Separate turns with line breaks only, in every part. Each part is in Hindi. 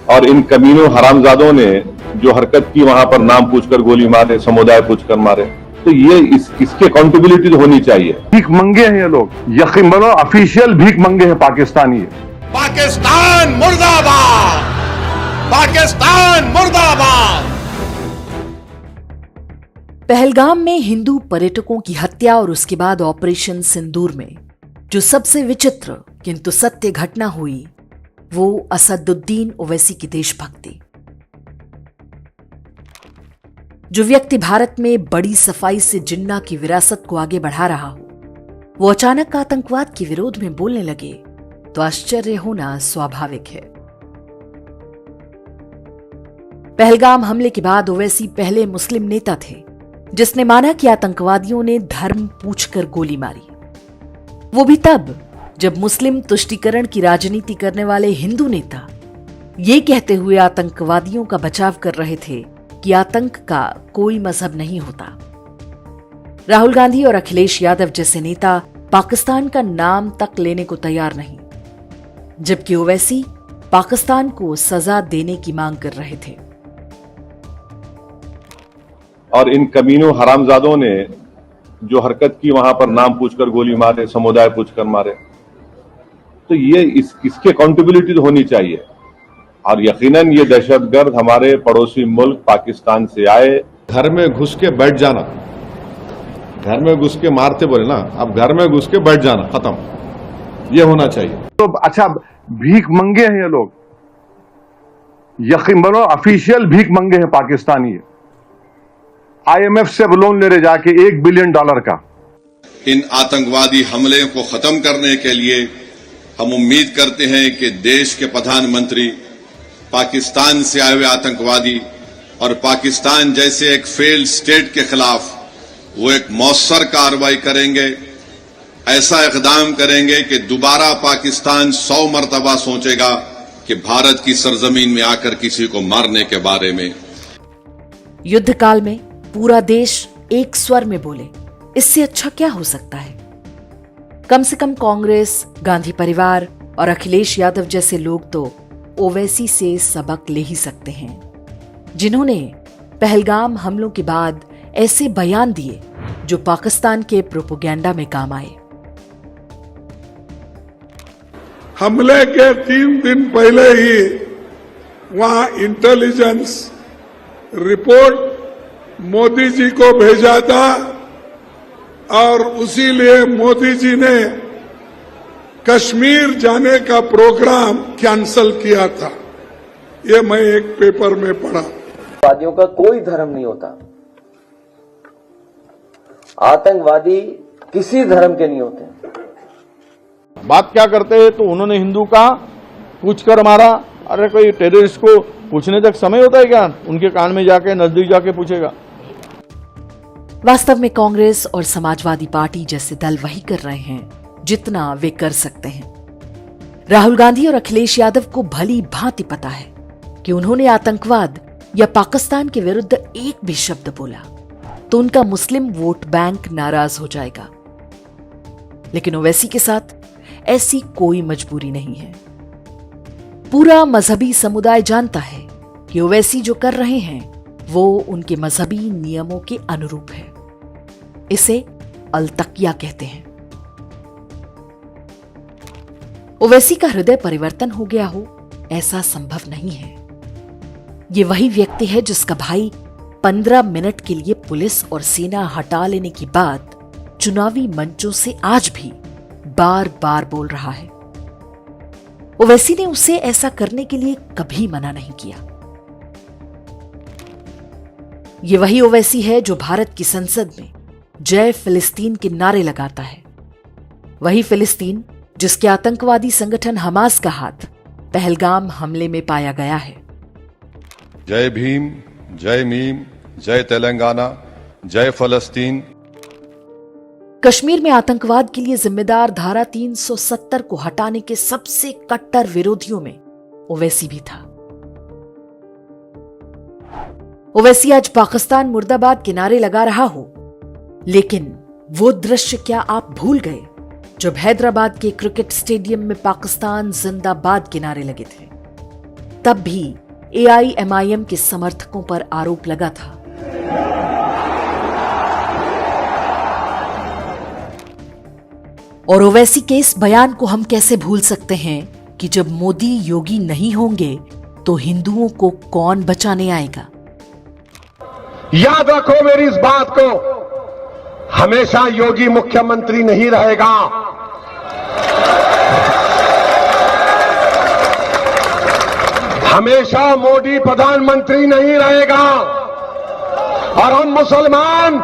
और इन कमीनों हरामजादों ने जो हरकत की वहां पर नाम पूछकर गोली मारे, समुदाय पूछकर मारे, तो ये इसकी अकाउंटेबिलिटी तो होनी चाहिए।
भीख मंगे हैं ये लोग, यकीन मानो ऑफिशियल भीख मंगे हैं पाकिस्तानी।
पाकिस्तान मुर्दाबाद, पाकिस्तान मुर्दाबाद।
पहलगाम में हिंदू पर्यटकों की हत्या और उसके बाद ऑपरेशन सिंदूर में जो सबसे विचित्र किंतु सत्य घटना हुई वो असदुद्दीन ओवैसी की देशभक्ति। जो व्यक्ति भारत में बड़ी सफाई से जिन्ना की विरासत को आगे बढ़ा रहा हो, वो अचानक आतंकवाद के विरोध में बोलने लगे तो आश्चर्य होना स्वाभाविक है। पहलगाम हमले के बाद ओवैसी पहले मुस्लिम नेता थे जिसने माना कि आतंकवादियों ने धर्म पूछकर गोली मारी, वो भी तब जब मुस्लिम तुष्टीकरण की राजनीति करने वाले हिंदू नेता ये कहते हुए आतंकवादियों का बचाव कर रहे थे कि आतंक का कोई मजहब नहीं होता। राहुल गांधी और अखिलेश यादव जैसे नेता पाकिस्तान का नाम तक लेने को तैयार नहीं, जबकि ओवैसी पाकिस्तान को सजा देने की मांग कर रहे थे।
और इन कमीनों हरामजादों ने जो हरकत की वहां पर नाम पूछकर गोली मारे, समुदाय पूछकर मारे, तो ये इसकी अकाउंटेबिलिटी तो होनी चाहिए। और यकीनन ये दहशतगर्द हमारे पड़ोसी मुल्क पाकिस्तान से आए।
घर में घुस के बैठ जाना, घर में घुस के मारते बोले ना, अब घर में घुस के बैठ जाना, खत्म, ये होना चाहिए।
तो अच्छा, भीख मंगे हैं ये लोग, यकीन मानो ऑफिशियल भीख मंगे हैं पाकिस्तानी। IMF से लोन ले रहे जाके $1 बिलियन का।
इन आतंकवादी हमले को खत्म करने के लिए हम उम्मीद करते हैं कि देश के प्रधानमंत्री पाकिस्तान से आए हुए आतंकवादी और पाकिस्तान जैसे एक फेल्ड स्टेट के खिलाफ वो एक मौसर कार्रवाई करेंगे, ऐसा इकदाम करेंगे कि दोबारा पाकिस्तान 100 मरतबा सोचेगा कि भारत की सरजमीन में आकर किसी को मारने के बारे में।
युद्ध काल में पूरा देश एक स्वर में बोले, इससे अच्छा क्या हो सकता है। कम से कम कांग्रेस, गांधी परिवार और अखिलेश यादव जैसे लोग तो ओवैसी से सबक ले ही सकते हैं, जिन्होंने पहलगाम हमलों के बाद ऐसे बयान दिए जो पाकिस्तान के प्रोपेगेंडा में काम आए।
हमले के 3 दिन पहले ही वहां इंटेलिजेंस रिपोर्ट मोदी जी को भेजा था और उसी लिए मोदी जी ने कश्मीर जाने का प्रोग्राम कैंसल किया था। ये मैं एक पेपर में पढ़ा।
आतंकवादियों का कोई धर्म नहीं होता, आतंकवादी किसी धर्म के नहीं होते।
बात क्या करते हैं तो उन्होंने हिंदू का पूछकर मारा। अरे कोई टेररिस्ट को पूछने तक समय होता है क्या? उनके कान में जाके नजदीक जाके पूछेगा।
वास्तव में कांग्रेस और समाजवादी पार्टी जैसे दल वही कर रहे हैं जितना वे कर सकते हैं। राहुल गांधी और अखिलेश यादव को भली भांति पता है कि उन्होंने आतंकवाद या पाकिस्तान के विरुद्ध एक भी शब्द बोला तो उनका मुस्लिम वोट बैंक नाराज हो जाएगा। लेकिन ओवैसी के साथ ऐसी कोई मजबूरी नहीं है। पूरा मजहबी समुदाय जानता है कि ओवैसी जो कर रहे हैं वो उनके मजहबी नियमों के अनुरूप है। इसे अलतकिया कहते हैं। ओवैसी का हृदय परिवर्तन हो गया हो ऐसा संभव नहीं है। ये वही व्यक्ति है जिसका भाई 15 मिनट के लिए पुलिस और सेना हटा लेने की बात चुनावी मंचों से आज भी बार बार बोल रहा है। ओवैसी ने उसे ऐसा करने के लिए कभी मना नहीं किया। ये वही ओवैसी है जो भारत की संसद में जय फिलिस्तीन के नारे लगाता है। वही फिलिस्तीन जिसके आतंकवादी संगठन हमास का हाथ पहलगाम हमले में पाया गया है।
जय भीम, जय मीम, जय तेलंगाना, जय फलस्तीन।
कश्मीर में आतंकवाद के लिए जिम्मेदार धारा 370 को हटाने के सबसे कट्टर विरोधियों में ओवैसी भी था। ओवैसी आज पाकिस्तान मुर्दाबाद के नारे लगा रहा हो, लेकिन वो दृश्य क्या आप भूल गए जब हैदराबाद के क्रिकेट स्टेडियम में पाकिस्तान जिंदाबाद के नारे लगे थे। तब भी AIMIM के समर्थकों पर आरोप लगा था। और ओवैसी के इस बयान को हम कैसे भूल सकते हैं कि जब मोदी योगी नहीं होंगे तो हिंदुओं को कौन बचाने आएगा।
याद रखो मेरी इस बात को, हमेशा योगी मुख्यमंत्री नहीं रहेगा। हमेशा मोदी प्रधानमंत्री नहीं रहेगा। और हम मुसलमान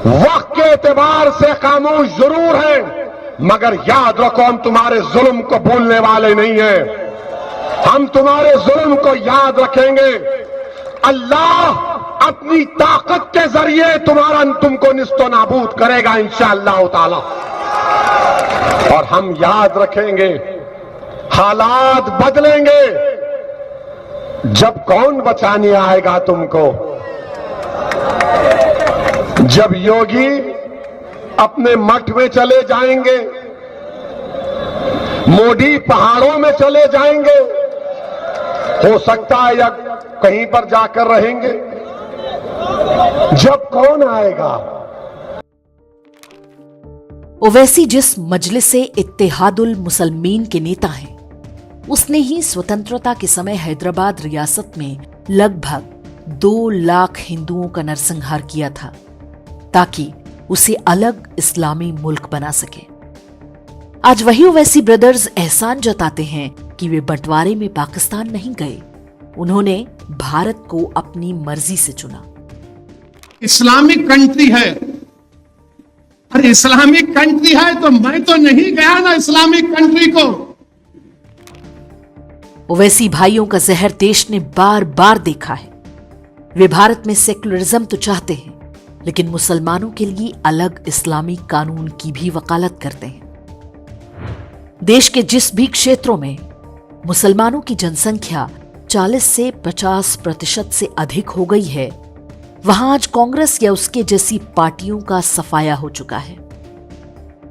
वक्त के एतबार से खामोश जरूर हैं, मगर याद रखो हम तुम्हारे जुल्म को भूलने वाले नहीं हैं। हम तुम्हारे जुल्म को याद रखेंगे। अल्लाह अपनी ताकत के जरिए तुमको निस्तो नाबूद करेगा इंशाअल्लाह ताला। और हम याद रखेंगे, हालात बदलेंगे। जब कौन बचाने आएगा तुमको? जब योगी अपने मठ में चले जाएंगे, मोदी पहाड़ों में चले जाएंगे, हो सकता है या कहीं पर जाकर रहेंगे। जब कौन आएगा?
ओवैसी जिस मजलिसे इत्तेहादुल मुसलमीन के नेता हैं, उसने ही स्वतंत्रता के समय हैदराबाद रियासत में लगभग 2 लाख हिंदुओं का नरसंहार किया था ताकि उसे अलग इस्लामी मुल्क बना सके। आज वही ओवैसी ब्रदर्स एहसान जताते हैं कि वे बंटवारे में पाकिस्तान नहीं गए, उन्होंने भारत को अपनी मर्जी से चुना।
इस्लामिक कंट्री है, अरे इस्लामिक कंट्री है तो मैं तो नहीं गया ना इस्लामिक कंट्री को।
ओवैसी भाइयों का जहर देश ने बार बार देखा है। वे भारत में सेक्युलरिज्म तो चाहते हैं, लेकिन मुसलमानों के लिए अलग इस्लामी कानून की भी वकालत करते हैं। देश के जिस भी क्षेत्रों में मुसलमानों की जनसंख्या 40 से 50% से अधिक हो गई है, वहां आज कांग्रेस या उसके जैसी पार्टियों का सफाया हो चुका है।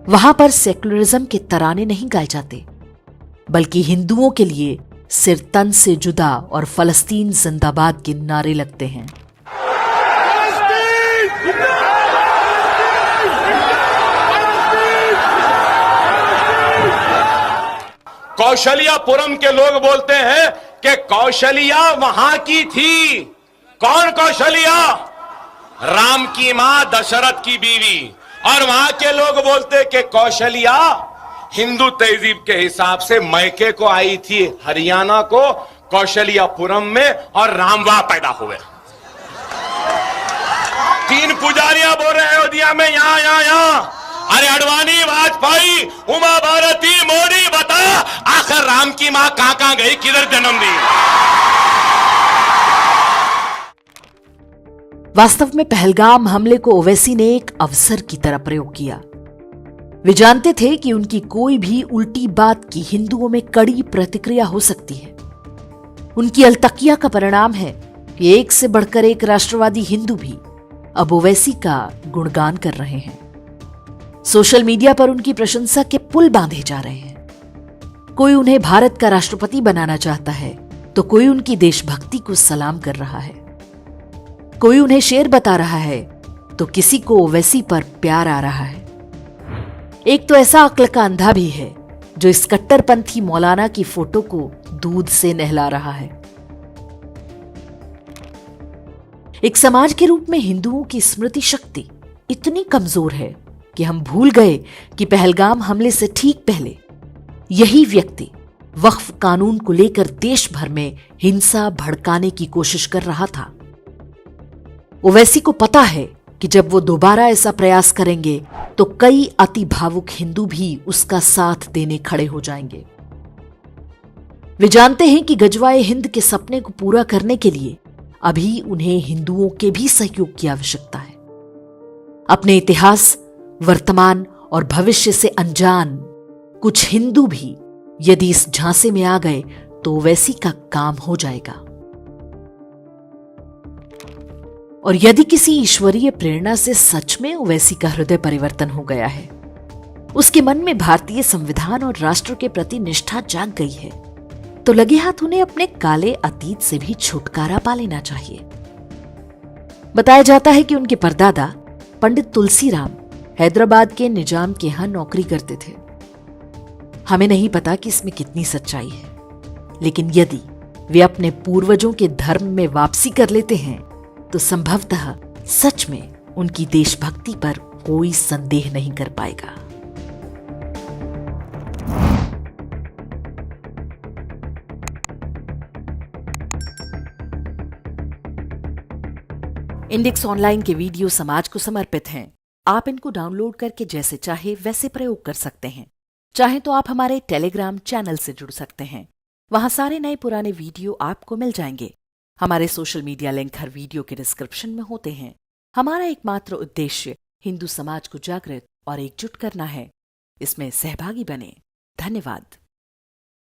वहां पर सेक्युलरिज्म के तराने नहीं गाए जाते, बल्कि हिंदुओं के लिए सिर तन से जुदा और फलस्तीन जिंदाबाद के नारे लगते हैं।
कौशलियापुरम के लोग बोलते हैं कि कौशलिया वहां की थी। कौन कौशलिया? राम की मां दशरथ की बीवी। और वहां के लोग बोलते कि कौशलिया हिंदू तहजीब के हिसाब से मैके को आई थी, हरियाणा को कौशलियापुरम में, और राम वहां पैदा हुए। 3 पुजारियां बोल रहे हैं अयोध्या में, यहां। अरे अडवाणी, वाजपेयी, उमा भारती, मोदी, बता आखिर राम की मां कहां गई, किधर जन्म दी?
वास्तव में पहलगाम हमले को ओवैसी ने एक अवसर की तरह प्रयोग किया। वे जानते थे कि उनकी कोई भी उल्टी बात की हिंदुओं में कड़ी प्रतिक्रिया हो सकती है। उनकी अलतकिया का परिणाम है कि एक से बढ़कर एक राष्ट्रवादी हिंदू भी अब ओवैसी का गुणगान कर रहे हैं। सोशल मीडिया पर उनकी प्रशंसा के पुल बांधे जा रहे हैं। कोई उन्हें भारत का राष्ट्रपति बनाना चाहता है तो कोई उनकी देशभक्ति को सलाम कर रहा है। कोई उन्हें शेर बता रहा है तो किसी को ओवैसी पर प्यार आ रहा है। एक तो ऐसा अक्ल का अंधा भी है जो इस कट्टरपंथी मौलाना की फोटो को दूध से नहला रहा है। एक समाज के रूप में हिंदुओं की स्मृति शक्ति इतनी कमजोर है कि हम भूल गए कि पहलगाम हमले से ठीक पहले यही व्यक्ति वक्फ कानून को लेकर देश भर में हिंसा भड़काने की कोशिश कर रहा था। ओवैसी को पता है कि जब वो दोबारा ऐसा प्रयास करेंगे तो कई अति भावुक हिंदू भी उसका साथ देने खड़े हो जाएंगे। वे जानते हैं कि गजवाए हिंद के सपने को पूरा करने के लिए अभी उन्हें हिंदुओं के भी सहयोग की आवश्यकता है। अपने इतिहास, वर्तमान और भविष्य से अनजान कुछ हिंदू भी यदि इस झांसे में आ गए तो ओवैसी का काम हो जाएगा। और यदि किसी ईश्वरीय प्रेरणा से सच में ओवैसी का हृदय परिवर्तन हो गया है, उसके मन में भारतीय संविधान और राष्ट्र के प्रति निष्ठा जाग गई है, तो लगे हाथ उन्हें अपने काले अतीत से भी छुटकारा पा लेना चाहिए। बताया जाता है कि उनके परदादा पंडित तुलसीराम हैदराबाद के निजाम के यहां नौकरी करते थे। हमें नहीं पता कि इसमें कितनी सच्चाई है, लेकिन यदि वे अपने पूर्वजों के धर्म में वापसी कर लेते हैं तो संभवतः सच में उनकी देशभक्ति पर कोई संदेह नहीं कर पाएगा। इंडेक्स ऑनलाइन के वीडियो समाज को समर्पित हैं। आप इनको डाउनलोड करके जैसे चाहे वैसे प्रयोग कर सकते हैं। चाहे तो आप हमारे टेलीग्राम चैनल से जुड़ सकते हैं। वहां सारे नए पुराने वीडियो आपको मिल जाएंगे। हमारे सोशल मीडिया लिंक हर वीडियो के डिस्क्रिप्शन में होते हैं। हमारा एकमात्र उद्देश्य हिंदू समाज को जागृत और एकजुट करना है। इसमें सहभागी बने। धन्यवाद।